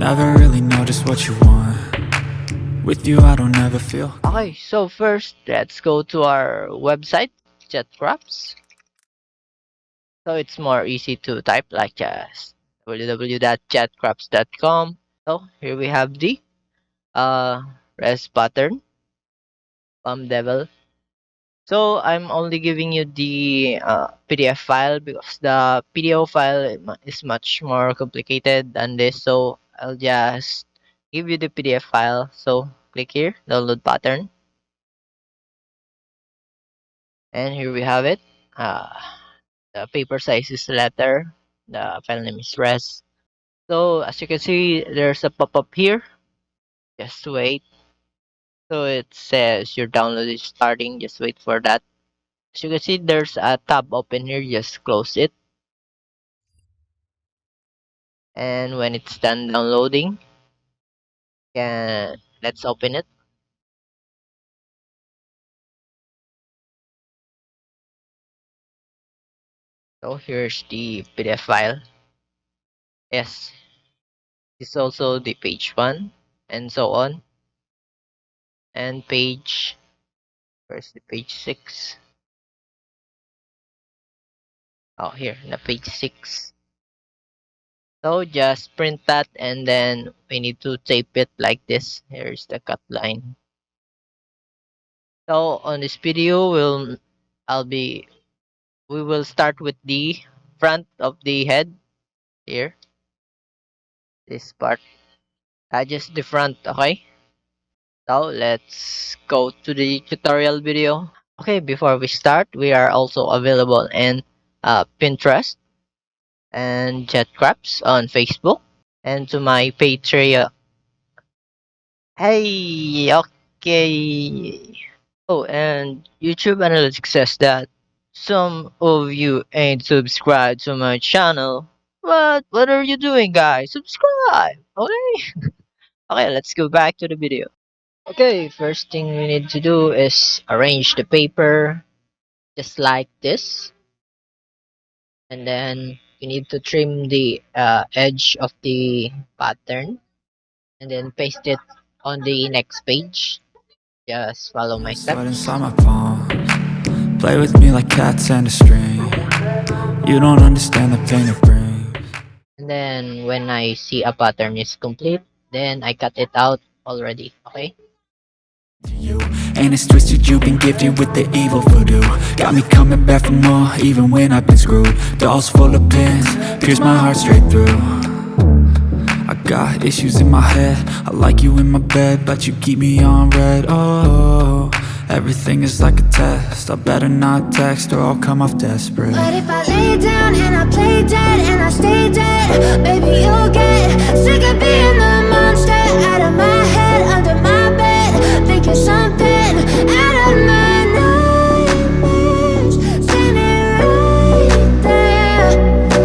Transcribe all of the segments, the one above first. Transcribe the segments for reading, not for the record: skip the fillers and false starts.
Never really know just what you want. With you I don't ever feel. Okay, so first let's go to our website, Jetcraps. So it's more easy to type like www.jetcraps.com. So here we have the res pattern devil. So I'm only giving you the PDF file because the PDO file is much more complicated than this. So I'll just give you the PDF file. So click here, download pattern, and here we have it. Uh, the paper size is letter. The file name is res. So as you can see, there's a pop-up here. Just wait. So it says your download is starting. Just wait for that. As you can see, there's a tab open here. Just close it. And when it's done downloading, let's open it. So here's the PDF file. Yes, this is also the page 1 and so on. And where's the page 6? Oh, here, the page 6. So just print that and then we need to tape it like this. Here's the cut line. So on this video, we will start with the front of the head here. This part. Just the front, okay? So let's go to the tutorial video. Okay, before we start, we are also available in Pinterest and JetCraps on Facebook and to my Patreon. Hey, okay. Oh, and YouTube Analytics says that some of you ain't subscribed to my channel. What are you doing, guys? Subscribe, okay? Okay, let's go back to the video. Okay, first thing we need to do is arrange the paper just like this. And then you need to trim the edge of the pattern and then paste it on the next page. Just follow my Sweat steps. inside my palms. Play with me like cats and a string. You don't understand the pain it brings. And then when I see a pattern is complete, then I cut it out already, okay? You and it's twisted, you've been gifted with the evil voodoo. Got me coming back for more, even when I've been screwed. Dolls full of pins, pierce my heart straight through. I got issues in my head, I like you in my bed, but you keep me on red. Oh, everything is like a test, I better not text or I'll come off desperate. But if I lay down and I play dead and I stay dead, baby you'll get sick of being the monster out of my head, under my bed, thinking something out of my nightmares, standing right there.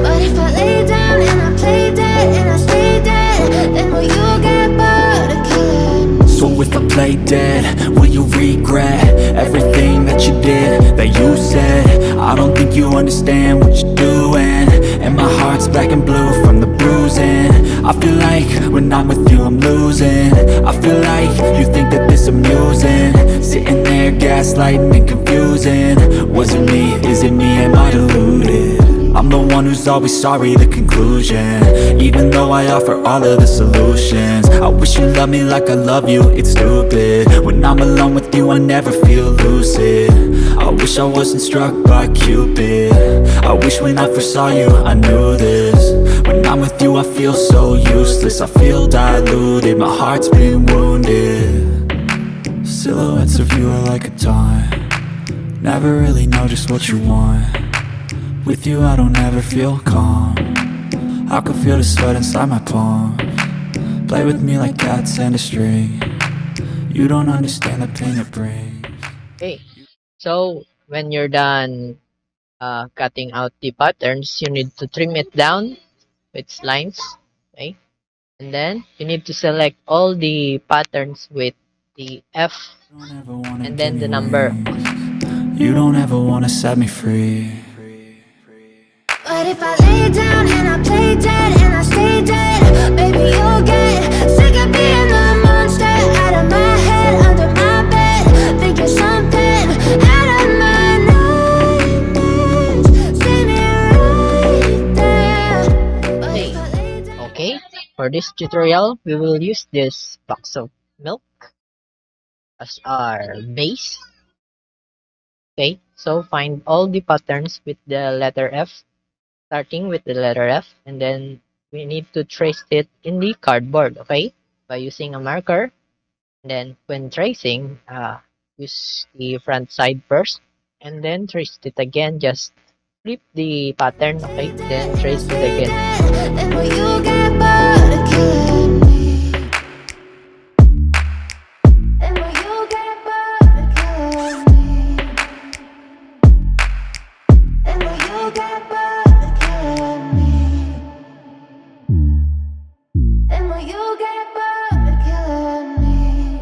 But if I lay down and I play dead and I stay dead, then will you get bored of killing? So if I play dead, will you regret everything that you did, that you said? I don't think you understand what you're doing, and my heart's black and blue from the bruising. I feel like when I'm with you I'm losing. I feel like you think that this amusing, sitting there gaslighting and confusing. Was it me? Is it me? Am I deluded? I'm the one who's always sorry, the conclusion. Even though I offer all of the solutions, I wish you loved me like I love you, it's stupid. When I'm alone with you I never feel lucid. I wish I wasn't struck by Cupid. I wish when I first saw you I knew this. When I'm with you I feel so useless, I feel diluted, my heart's been wounded. Silhouettes of you are like a taunt, never really know just what you want. With you I don't ever feel calm, I can feel the sweat inside my palms. Play with me like cats and a string. You don't understand the pain it brings. Okay, so when you're done cutting out the patterns, you need to trim it down with lines, okay? And then you need to select all the patterns with the F and then the number. You don't ever wanna set me free. But if I lay down and I play dead and I stay dead, baby you'll get of being the monster out of my head, under my bed, thinking something out of my nightmares. See me right there. But Hey, if I lay down. okay? For this tutorial, we will use this box of milk as our base. Okay, so find all the patterns with the letter F, starting with the letter F, and then we need to trace it in the cardboard, okay? By using a marker. And then when tracing, use the front side first, and then trace it again. Just flip the pattern, okay? Then trace it again. And will you get bored of killing me? And will you get bored of killing me? And will you get bored of killing me? And will you get bored of killing me?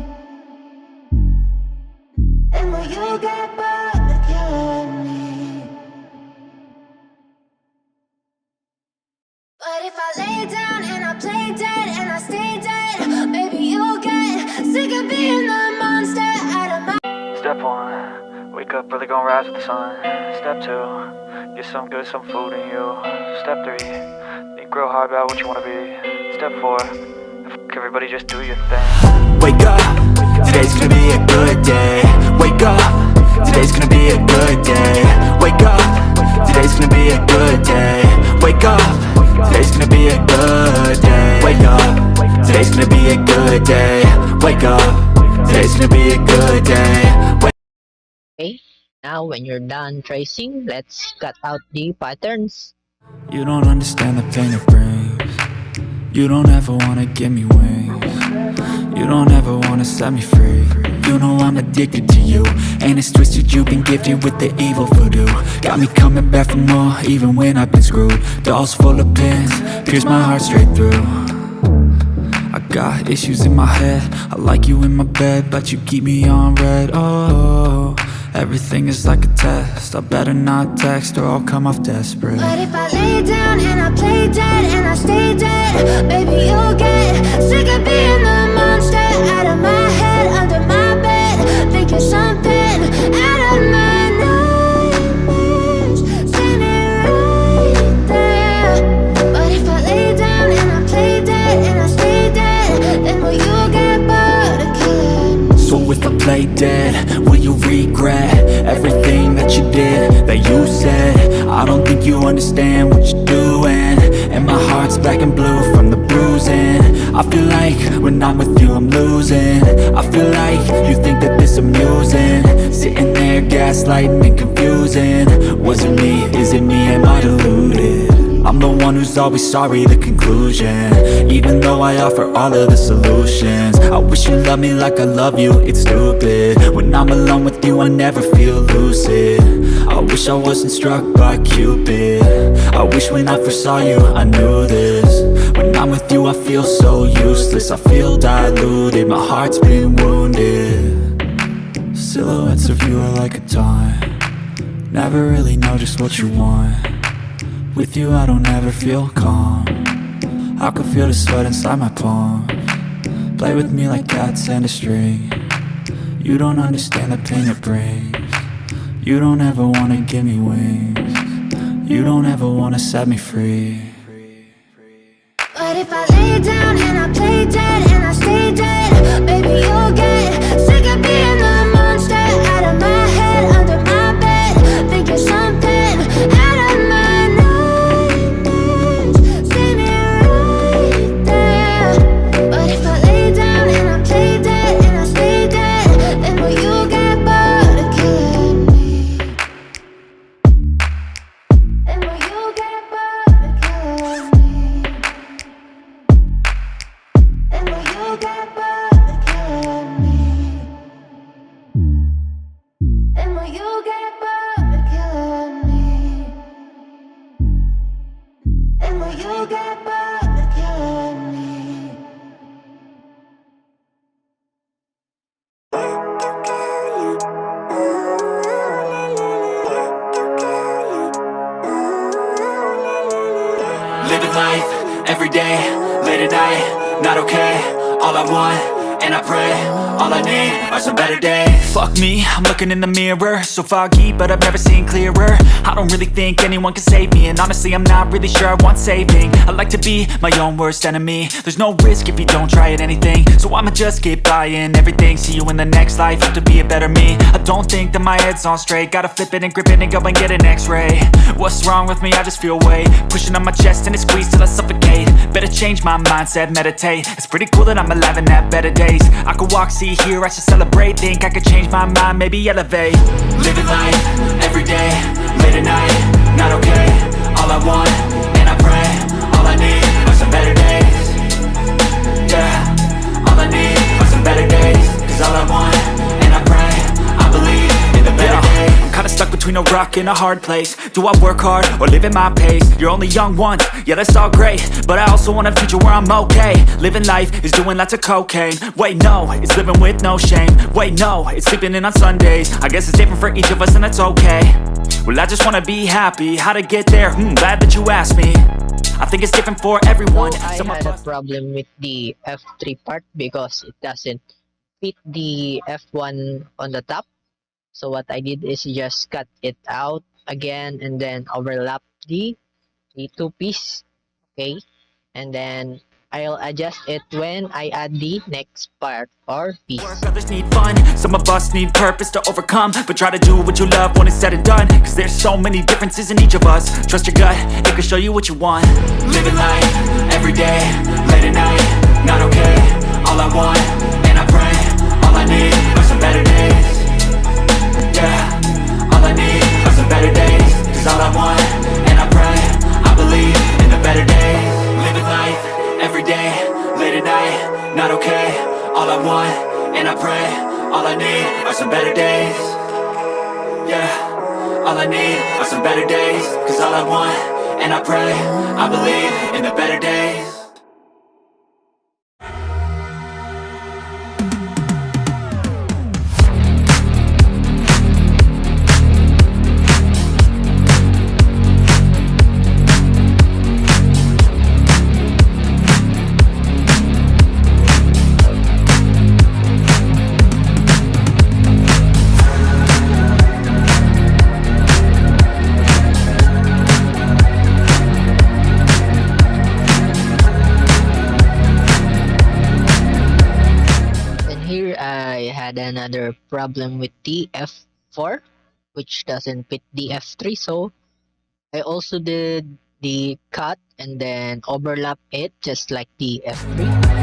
And will you get bored of killing me? But if I lay down and I play dead and I stay dead, baby, you'll get sick of being the monster out of my. Step 1, wake up early, gon' rise with the sun. Step 2, get some good, some food in you. Step 3, think real hard about what you wanna be. Step 4, fuck everybody, just do your thing. Wake up, today's gonna be a good day. Wake up, today's gonna be a good day. Wake up, today's gonna be a good day. Wake up, today's gonna be a good day. Wake up, today's gonna be a good day. Wake up, today's gonna be a good day. Okay, now when you're done tracing, let's cut out the patterns. You don't understand the pain it brings. You don't ever wanna give me wings. You don't ever wanna set me free. You know I'm addicted to you, and it's twisted, you've been gifted with the evil voodoo. Got me coming back for more, even when I've been screwed. Dolls full of pins, pierce my heart straight through. I got issues in my head, I like you in my bed, but you keep me on red. Oh, everything is like a test, I better not text or I'll come off desperate. But if I lay down and I play dead and I stay dead, baby, you'll get sick of being the monster out of my head, under my bed, thinking something out of my nightmares. See me right there. But if I lay down and I play dead and I stay dead, then will you get bored of killing me? So if I play dead, will you regret everything that you did, that you said? I don't think you understand what you're doing, and my heart's black and blue from the bruising. I feel like when I'm with you I'm losing. I feel like you think that this amusing, sitting there gaslighting and confusing. Was it me? Is it me? Am I deluded? I'm the one who's always sorry, the conclusion, even though I offer all of the solutions. I wish you loved me like I love you, it's stupid. When I'm alone with you I never feel lucid. I wish I wasn't struck by Cupid. I wish when I first saw you I knew this. When I'm with you I feel so useless, I feel diluted, my heart's been wounded. Silhouettes of you are like a taunt, never really know just what you want. With you I don't ever feel calm, I can feel the sweat inside my palms. Play with me like cats and a string. You don't understand the pain it brings. You don't ever wanna give me wings. You don't ever wanna set me free. But if I lay down and I play dead and I stay dead, baby, you'll get sick of being the monster out of my head, under my bed, thinking something out of my nightmares. See me right there. But if I lay down and I play dead and I stay dead, then will you get bored of killing me? And will you get bored of killing me? And will you get bored of killing me? And will you get bored of killing me? And will you get bored of killing me? Living life, every day, late at night, not okay. all I want, and I pray, all I need are some better days. Fuck me, I'm looking in the mirror, so foggy, but I've never seen clearer. I don't really think anyone can save me, and honestly I'm not really sure I want saving. I like to be my own worst enemy. There's no risk if you don't try at anything, so I'ma just keep buying everything. See you in the next life, have to be a better me. I don't think that my head's on straight, gotta flip it and grip it and go and get an x-ray. What's wrong with me? I just feel weight pushing on my chest and it squeezes till I suffocate. Better change my mindset, meditate. It's pretty cool that I'm alive and have better days. I could walk, see, hear, I should celebrate. Think I could change my mind, maybe elevate. Living life, everyday, late at night, not okay. All I want, and I pray, all I need are some better days. Yeah, all I need are some better days. Cause all I want, and I pray, I believe in the better days. I'm kinda stuck between a rock and a hard place. Do I work hard or live at my pace? You're only young once, yeah that's all great, but I also want a future where I'm okay. Living life is doing lots of cocaine. Wait no, it's living with no shame. Wait no, it's sleeping in on Sundays. I guess it's different for each of us and that's okay. Well I just wanna be happy, how to get there? Glad that you asked me. I think it's different for everyone. So I Some of had a us- problem with the F3 part because it doesn't fit the F1 on the top. So what I did is just cut it out again and then overlap the two piece, okay, and then I'll adjust it when I add the next part or piece. Others need fun, some of us need purpose to overcome. But try to do what you love when it's said and done, cause there's so many differences in each of us. Trust your gut, it can show you what you want. Living life, everyday, late at night, not okay. All I want, and I pray, all I need are some better days. Yeah, all I need are some better days. Cause all I want, and I pray, I believe in the better days. Living life, everyday, late at night, not okay. All I want, and I pray, all I need are some better days. Yeah, all I need are some better days. Cause all I want, and I pray, I believe in the better days. And here I had another problem with the F4, which doesn't fit the F3, so I also did the cut and then overlap it just like the F3.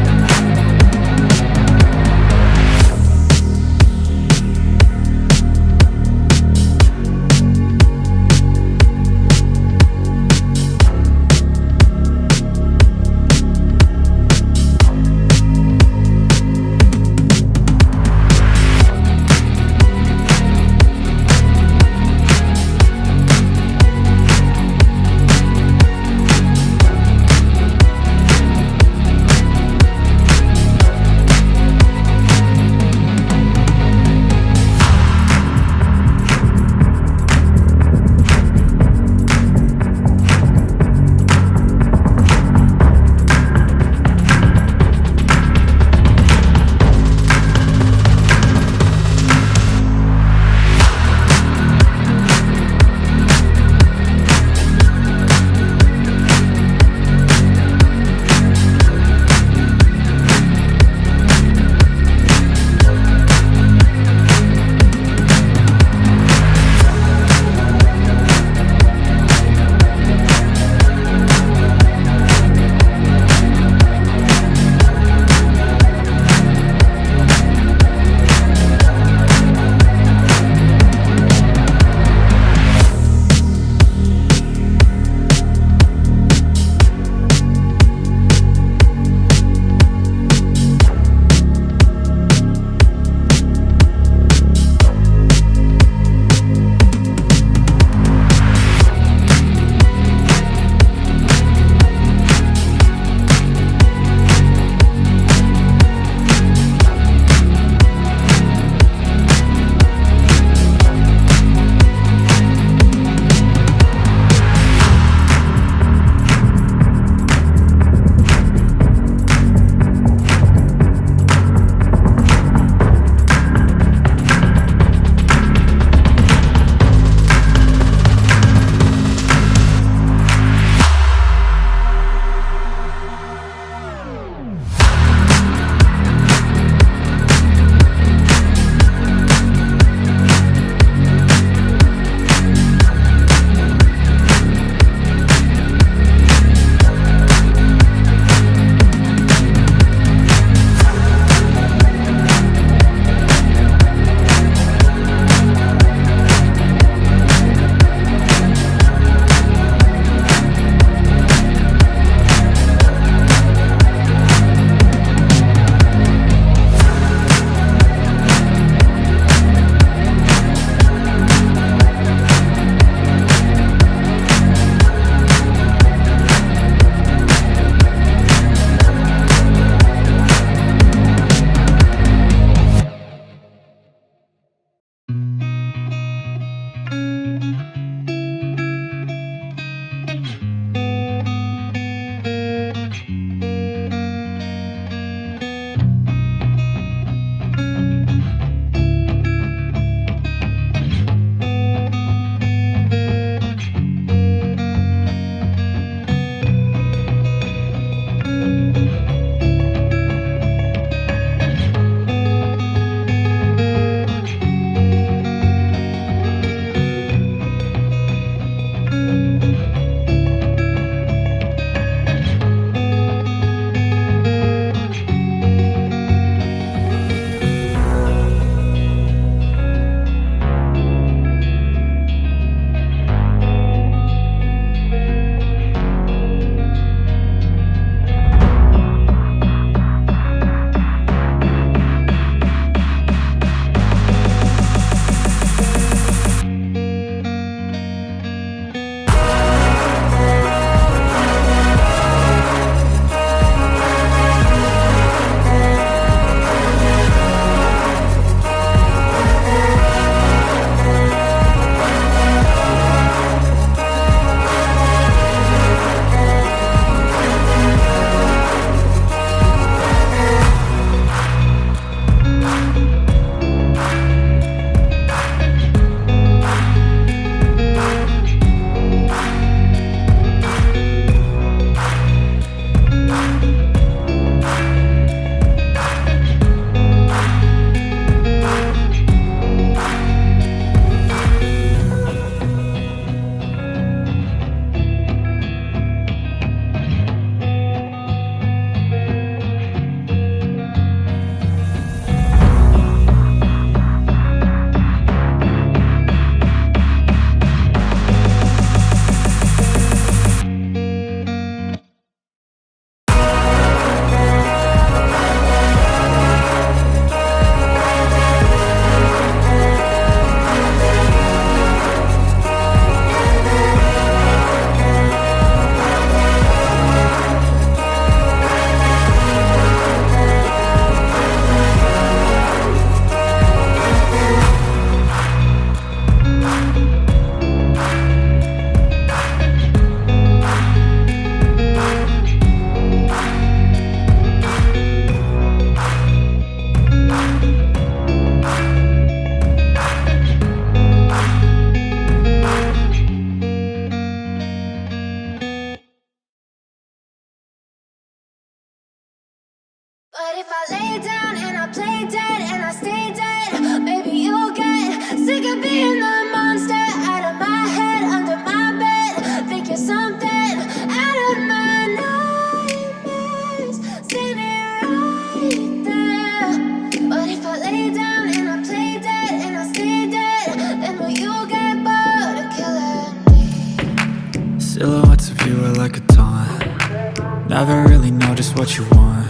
Silhouettes of you are like a taunt. Never really know just what you want.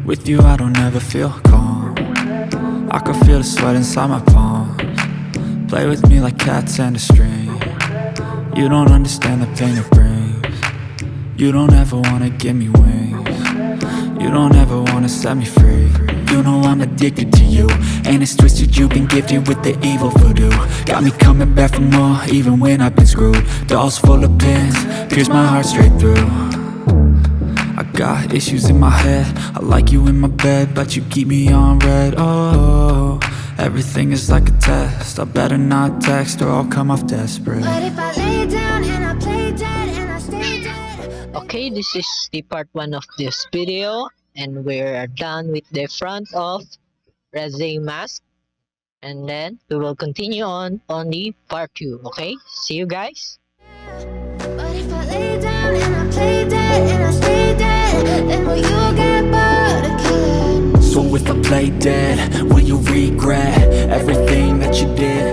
With you I don't ever feel calm. I can feel the sweat inside my palms. Play with me like cats and a string. You don't understand the pain it brings. You don't ever wanna give me wings. You don't ever wanna set me free. You know I'm addicted to you, and it's twisted, you've been gifted with the evil voodoo. Got me coming back for more, even when I've been screwed. Dolls full of pins, pierce my heart straight through. I got issues in my head, I like you in my bed, but you keep me on red. Oh, everything is like a test, I better not text or I'll come off desperate. But if I lay down and I play dead and I stay dead. Okay, this is the part 1 of this video, and we're done with the front of Reze mask, and then we will continue on the part 2. Okay, see you guys. But if I lay down and I play dead and I stay dead, then will you get bored of killing me? So if I play dead, will you regret everything that you did?